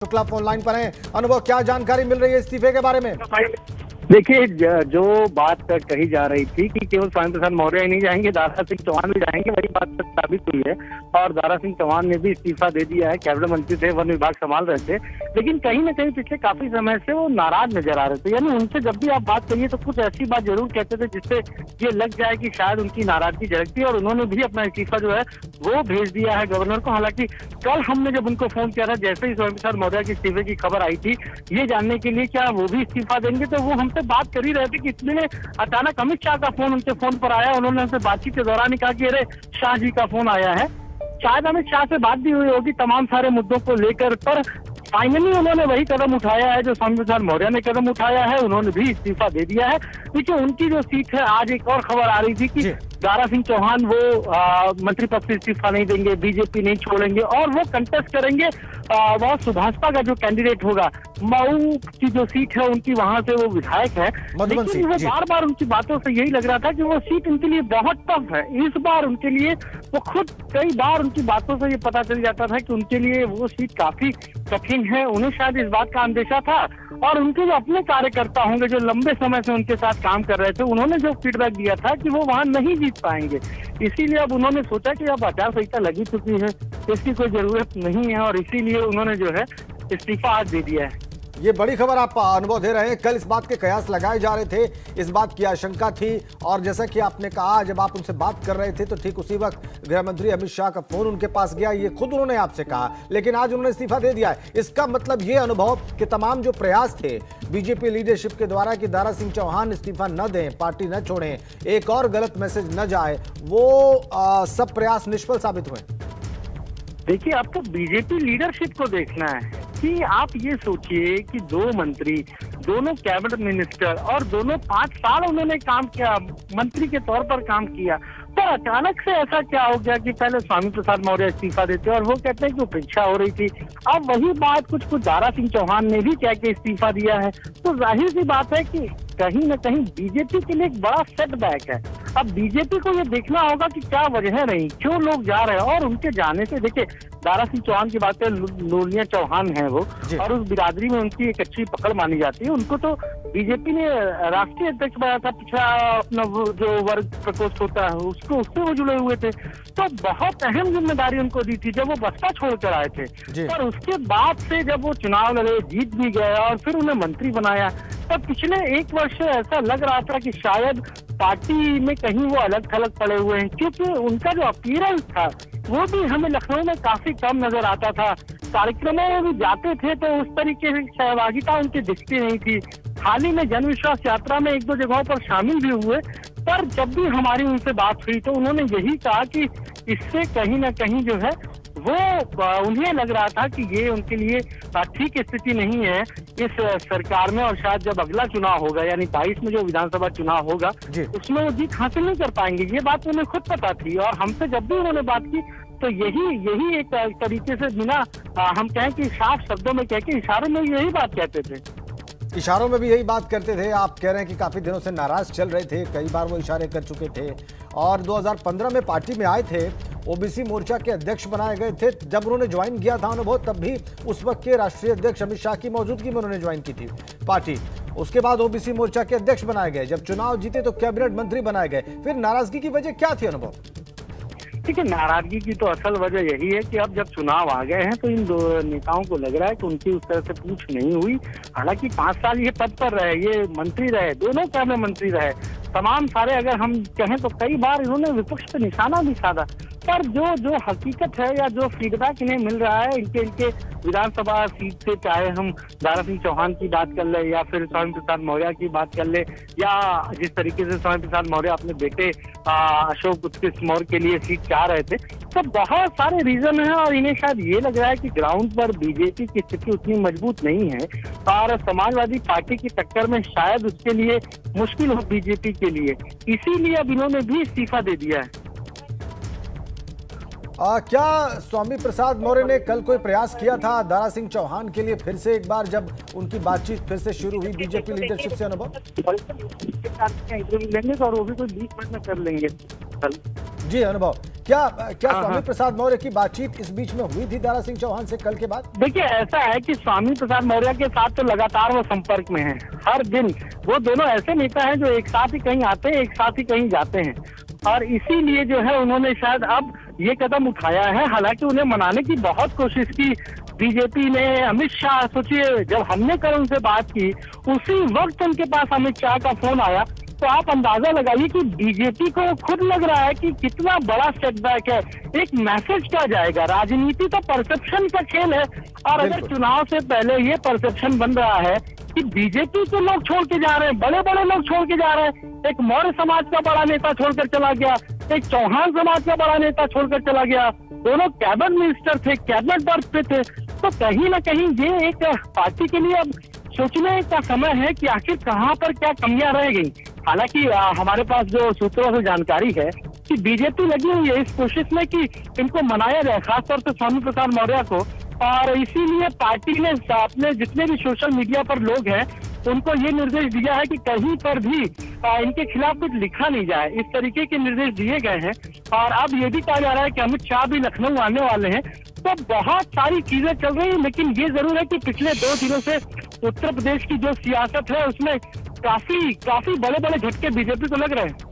Shukla phone line पर हैं। अनुभव, क्या जानकारी मिल रही है इस्तीफे के बारे में? देखिए, जो बात कही जा रही थी कि केवल स्वामी प्रसाद मौर्य ही नहीं जाएंगे, दारा सिंह चौहान भी जाएंगे, वही बात साबित हुई है। और दारा सिंह चौहान ने भी इस्तीफा दे दिया है। कैबिनेट मंत्री थे, वन विभाग संभाल रहे थे, लेकिन कहीं ना कहीं पिछले काफी समय से वो नाराज नजर आ रहे थे। यानी उनसे जब भी आप बात करिए तो कुछ ऐसी बात जरूर कहते थे जिससे ये लग जाए कि शायद उनकी नाराजगी झलकती है। और उन्होंने भी अपना इस्तीफा जो है वो भेज दिया है गवर्नर को। हालांकि कल हमने जब उनको फोन किया था, जैसे ही स्वामी प्रसाद मौर्य के इस्तीफे की खबर आई थी, ये जानने के लिए क्या वो भी इस्तीफा देंगे, तो वो हमसे बात कर ही रहे थे कि इसलिए अचानक अमित शाह का फोन उनके फोन पर आया। उन्होंने हमसे बातचीत के दौरान ही कहा कि अरे शाह जी का फोन आया है। शायद अमित शाह से बात भी हुई होगी तमाम सारे मुद्दों को लेकर, पर फाइनली उन्होंने वही कदम उठाया है जो स्वामी प्रसाद मौर्य ने कदम उठाया है। उन्होंने भी इस्तीफा दे दिया है। देखिए, उनकी जो सीट है, आज एक और खबर आ रही थी कि दारा सिंह चौहान वो मंत्री पद से इस्तीफा नहीं देंगे, बीजेपी नहीं छोड़ेंगे और वो कंटेस्ट करेंगे। वह सुभाषपा का जो कैंडिडेट होगा, मऊ की जो सीट है उनकी, वहां से वो विधायक है। लेकिन वो बार बार उनकी बातों से यही लग रहा था कि वो सीट उनके लिए बहुत टफ है इस बार उनके लिए। वो खुद कई बार उनकी बातों से ये पता चल जाता था कि उनके लिए वो सीट काफी कठिन है। उन्हें शायद इस बात का अंदेशा था, और उनके जो अपने कार्यकर्ता होंगे जो लंबे समय से उनके साथ काम कर रहे थे, उन्होंने जो फीडबैक दिया था कि वो वहां नहीं जीत पाएंगे। इसीलिए अब उन्होंने सोचा कि अब आचार संहिता लगी चुकी है, इसकी कोई जरूरत नहीं है, और इसीलिए उन्होंने जो है इस्तीफा आज दे दिया है। ये बड़ी खबर आप अनुभव दे रहे हैं। कल इस बात के कयास लगाए जा रहे थे, इस बात की आशंका थी, और जैसा कि आपने कहा, जब आप उनसे बात कर रहे थे तो ठीक उसी वक्त गृह मंत्री अमित शाह का फोन उनके पास गया। ये खुद उन्होंने आपसे कहा, लेकिन आज उन्होंने इस्तीफा दे दिया है। इसका मतलब ये अनुभव कि तमाम जो प्रयास थे बीजेपी लीडरशिप के द्वारा कि दारा सिंह चौहान इस्तीफा न दें, पार्टी न छोड़ें, एक और गलत मैसेज न जाए, वो सब प्रयास निष्फल साबित हुए। देखिए, आपको बीजेपी लीडरशिप को देखना है कि आप ये सोचिए कि दो मंत्री, दोनों कैबिनेट मिनिस्टर, और दोनों 5 साल उन्होंने काम किया, मंत्री के तौर पर काम किया, तो अचानक से ऐसा क्या हो गया कि पहले स्वामी प्रसाद मौर्य इस्तीफा देते और वो कहते हैं कि उपेक्षा हो रही थी। अब वही बात कुछ दारा सिंह चौहान ने भी कह के इस्तीफा दिया है। तो जाहिर सी बात है कि कहीं न कहीं बीजेपी के लिए एक बड़ा सेटबैक है। अब बीजेपी को ये देखना होगा कि क्या वजह रही, क्यों लोग जा रहे हैं। और उनके जाने से, देखिए, दारा सिंह चौहान की बात है, लोलिया चौहान है वो, और उस बिरादरी में उनकी एक अच्छी पकड़ मानी जाती है। उनको तो बीजेपी ने राष्ट्रीय अध्यक्ष बनाया था, पिछड़ा अपना जो वर्ग प्रकोष्ठ होता है उससे वो जुड़े हुए थे। तो बहुत अहम जिम्मेदारी उनको दी थी जब वो बसपा छोड़कर आए थे। पर उसके बाद से जब वो चुनाव लड़े, जीत भी गए और फिर उन्हें मंत्री बनाया, तब पिछले 1 वर्ष से ऐसा लग रहा था कि शायद पार्टी में कहीं वो अलग थलग पड़े हुए हैं, क्योंकि उनका जो अपीयरेंस था वो भी हमें लखनऊ में काफी कम नजर आता था। कार्यक्रमों में भी जाते थे तो उस तरीके से सहभागिता उनकी दिखती नहीं थी। हाल ही में जन विश्वास यात्रा में 1-2 जगहों पर शामिल भी हुए, पर जब भी हमारी उनसे बात हुई तो उन्होंने यही कहा कि इससे कहीं ना कहीं जो है वो उन्हें लग रहा था कि ये उनके लिए ठीक स्थिति नहीं है इस सरकार में, और शायद जब अगला चुनाव होगा, यानी 22 में जो विधानसभा चुनाव होगा, उसमें वो जीत हासिल नहीं कर पाएंगे। ये बात उन्हें खुद पता थी, और हमसे जब भी उन्होंने बात की तो यही एक तरीके से, बिना हम कहें कि साफ शब्दों में कह के, इशारों में यही बात कहते थे। इशारों में भी यही बात करते थे। आप कह रहे हैं कि काफी दिनों से नाराज चल रहे थे, कई बार वो इशारे कर चुके थे, और 2015 में पार्टी में आए थे, ओबीसी मोर्चा के अध्यक्ष बनाए गए थे। जब उन्होंने ज्वाइन किया था अनुभव, तब भी उस वक्त के राष्ट्रीय अध्यक्ष अमित शाह की मौजूदगी में उन्होंने ज्वाइन की थी पार्टी। उसके बाद ओबीसी मोर्चा के अध्यक्ष बनाए गए, जब चुनाव जीते तो कैबिनेट मंत्री बनाए गए। फिर नाराजगी की वजह क्या थी अनुभव? देखिए, नाराजगी की तो असल वजह यही है कि अब जब चुनाव आ गए हैं तो इन दो नेताओं को लग रहा है कि उनकी उस तरह से पूछ नहीं हुई। हालांकि 5 साल ये पद पर रहे, ये मंत्री रहे, दोनों कैबिनेट मंत्री रहे, तमाम सारे, अगर हम कहें तो कई बार इन्होंने विपक्ष पे निशाना भी साधा। पर जो हकीकत है या जो फीडबैक इन्हें मिल रहा है इनके विधानसभा सीट से, चाहे हम दारा सिंह चौहान की बात कर ले या फिर स्वामी प्रसाद मौर्य की बात कर ले, या जिस तरीके से स्वामी प्रसाद मौर्य अपने बेटे अशोक उत्कृष्ट मौर्य के लिए सीट चाह रहे थे, तो बहुत सारे रीजन हैं। और इन्हें शायद ये लग रहा है कि ग्राउंड पर बीजेपी की स्थिति उतनी मजबूत नहीं है, और समाजवादी पार्टी की टक्कर में शायद उसके लिए मुश्किल हो बीजेपी के लिए, इसीलिए अब इन्होंने भी इस्तीफा दे दिया है। क्या स्वामी प्रसाद मौर्य ने कल कोई प्रयास किया था दारा सिंह चौहान के लिए फिर से एक बार, जब उनकी बातचीत फिर से शुरू हुई बीजेपी लीडरशिप से अनुभव? लेंगे और वो भी कोई 20 मिनट में कर लेंगे कल। जी अनुभव, क्या हाँ, स्वामी हाँ। प्रसाद मौर्य की बातचीत इस बीच में हुई थी दारा सिंह चौहान से कल के बाद? देखिए, ऐसा है कि स्वामी प्रसाद मौर्य के साथ तो लगातार वो संपर्क में हैं। हर दिन वो दोनों ऐसे नेता हैं जो एक साथ ही कहीं आते हैं, एक साथ ही कहीं जाते हैं, और इसीलिए जो है उन्होंने शायद अब ये कदम उठाया है। हालांकि उन्हें मनाने की बहुत कोशिश की बीजेपी ने, अमित शाह, सोचिए जब हमने कल उनसे बात की उसी वक्त उनके पास अमित शाह का फोन आया, तो आप अंदाजा लगाइए कि बीजेपी को खुद लग रहा है कि कितना बड़ा सेटबैक है। एक मैसेज क्या जाएगा? राजनीति तो परसेप्शन का खेल है, और अगर बिल्कुल। चुनाव से पहले ये परसेप्शन बन रहा है कि बीजेपी के लोग छोड़ के जा रहे हैं, बड़े बड़े लोग छोड़ के जा रहे हैं, एक मौर्य समाज का बड़ा नेता छोड़कर चला गया, एक चौहान समाज का बड़ा नेता छोड़कर चला गया, दोनों कैबिनेट मिनिस्टर थे, कैबिनेट बर्थ पे थे, तो कहीं ना कहीं ये एक पार्टी के लिए अब सोचने का समय है कि आखिर कहाँ पर क्या कमियां रह गई। हालांकि हमारे पास जो सूत्रों से जानकारी है कि बीजेपी लगी हुई है इस कोशिश में कि इनको मनाया जाए, खासतौर से स्वामी प्रसाद मौर्य को, और इसीलिए पार्टी ने अपने जितने भी सोशल मीडिया पर लोग हैं उनको ये निर्देश दिया है कि कहीं पर भी इनके खिलाफ कुछ लिखा नहीं जाए। इस तरीके के निर्देश दिए गए हैं, और अब ये भी कहा जा रहा है कि अमित शाह भी लखनऊ आने वाले हैं। तो बहुत सारी चीजें चल रही हैं, लेकिन ये जरूर है कि पिछले 2 दिनों से उत्तर प्रदेश की जो सियासत है उसमें काफी बड़े बड़े झटके बीजेपी को लग रहे हैं।